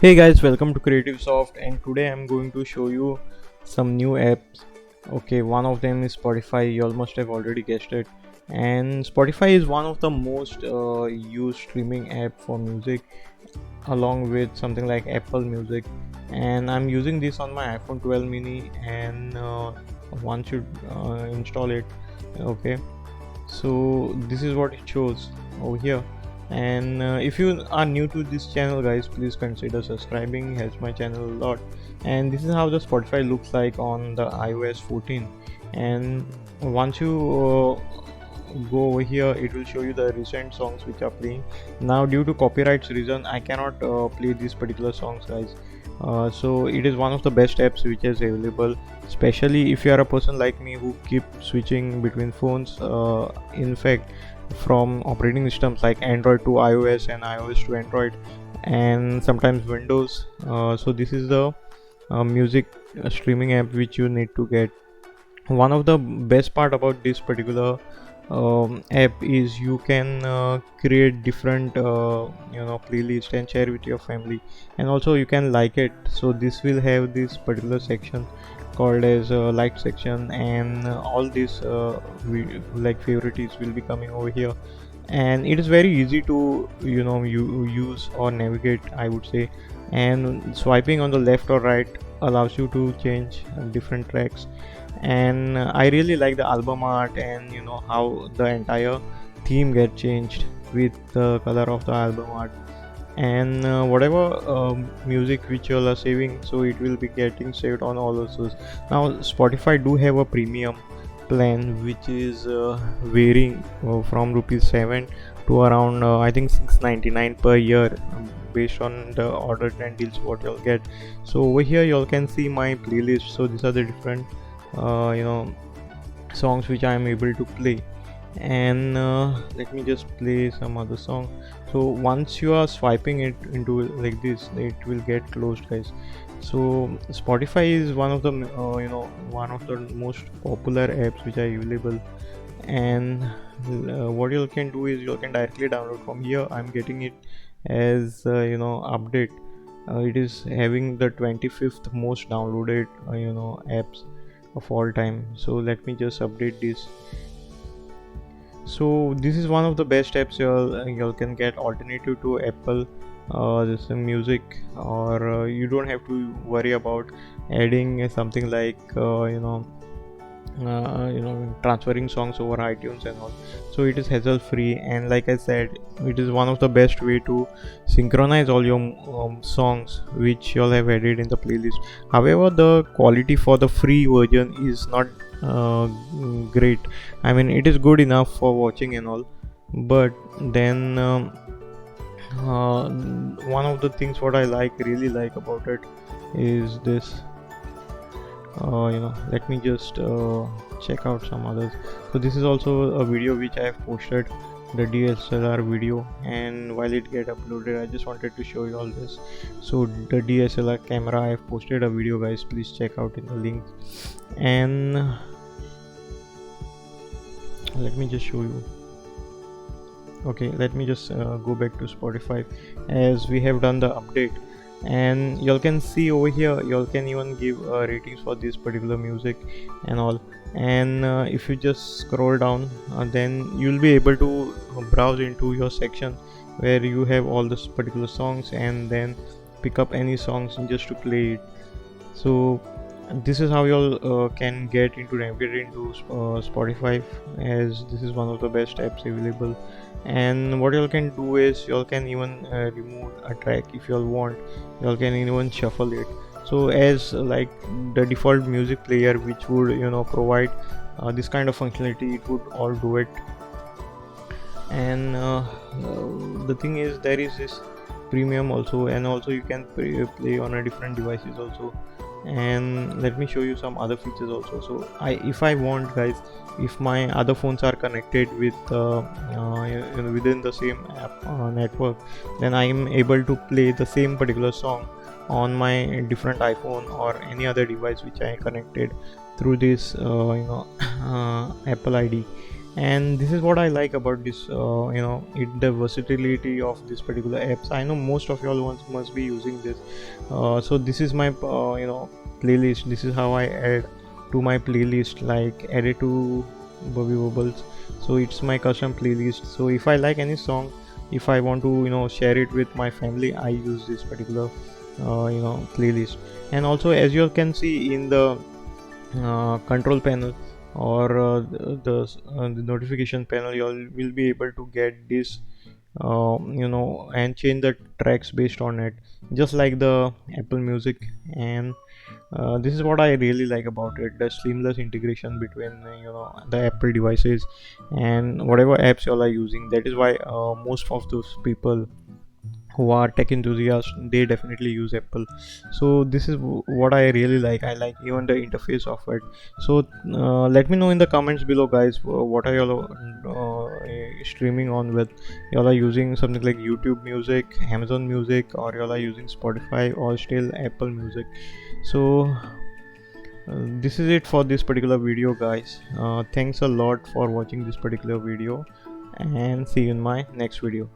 Hey guys, welcome to Creative Soft, and today I'm going to show you some new apps. Okay, one of them is Spotify. You almost have already guessed it. And Spotify is one of the most used streaming app for music, along with something like Apple Music. And I'm using this on my iPhone 12 mini, and once you install it, okay, so this is what it shows over here. And if you are new to this channel, guys, please consider subscribing, helps my channel a lot. And this is how the Spotify looks like on the iOS 14. And once you go over here, it will show you the recent songs which are playing. Now due to copyrights reason, I cannot play these particular songs, guys. So it is one of the best apps which is available, especially if you are a person like me who keep switching between phones, in fact, from operating systems like Android to iOS and iOS to Android, and sometimes Windows. So this is the music streaming app which you need to get. One of the best part about this particular app is you can create different playlist and share with your family, and also you can like it. So this will have this particular section called as like section, and all these like favorites will be coming over here. And it is very easy to you use or navigate, I would say. And swiping on the left or right allows you to change different tracks. And I really like the album art, and how the entire theme get changed with the color of the album art. And whatever music which you all are saving, so it will be getting saved on all of those. Now Spotify do have a premium plan which is varying from rupees 7 to around I think 699 per year, based on the order and deals what you'll get. So over here you all can see my playlist. So these are the different uh, you know songs which I am able to play. And let me just play some other song. So once you are swiping it into like this, it will get closed, guys. So Spotify is one of the one of the most popular apps which are available. And what you can do is you can directly download from here. I'm getting it as update. It is having the 25th most downloaded apps of all time. So let me just update this. So this is one of the best apps you can get alternative to Apple this music. Or you don't have to worry about adding something like transferring songs over iTunes and all. So it is hassle free, and like I said, it is one of the best way to synchronize all your songs which you all have added in the playlist. However, the quality for the free version is not uh, great. I mean, it is good enough for watching and all, but then one of the things what I really like about it is this. Let me just check out some others. So this is also a video which I have posted, the DSLR video, and while it get uploaded, I just wanted to show you all this. So the DSLR camera, I have posted a video, guys, please check out in the link. And let me just show you. Okay, let me just go back to Spotify, as we have done the update. And y'all can see over here, y'all can even give ratings for this particular music and all. And if you just scroll down, then you'll be able to browse into your section where you have all this particular songs, and then pick up any songs just to play it. So this is how y'all can get into navigate into Spotify, as this is one of the best apps available. And what y'all can do is y'all can even remove a track if y'all want. Y'all can even shuffle it. So as like the default music player which would provide this kind of functionality, it would all do it. And the thing is, there is this premium also, and also you can play on a different devices also. And let me show you some other features also. So if I want, guys, if my other phones are connected with within the same app network, then I am able to play the same particular song on my different iPhone or any other device which I connected through this Apple ID. And this is what I like about this, the versatility of this particular apps. I know most of y'all ones must be using this. So this is my playlist. This is how I add to my playlist, like add it to Bobby Bubbles. So it's my custom playlist. So if I like any song, if I want to share it with my family, I use this particular playlist. And also, as you can see in the control panel, or the notification panel, you all will be able to get this, and change the tracks based on it, just like the Apple Music. And this is what I really like about it, the seamless integration between the Apple devices and whatever apps you all are using. That is why most of those people who are tech enthusiasts, they definitely use Apple. So this is what I really like. I like even the interface of it. So let me know in the comments below, guys, what are y'all streaming on with. Y'all are using something like YouTube Music, Amazon Music, or y'all are using Spotify, or still Apple Music. So this is it for this particular video, guys. Thanks a lot for watching this particular video, and see you in my next video.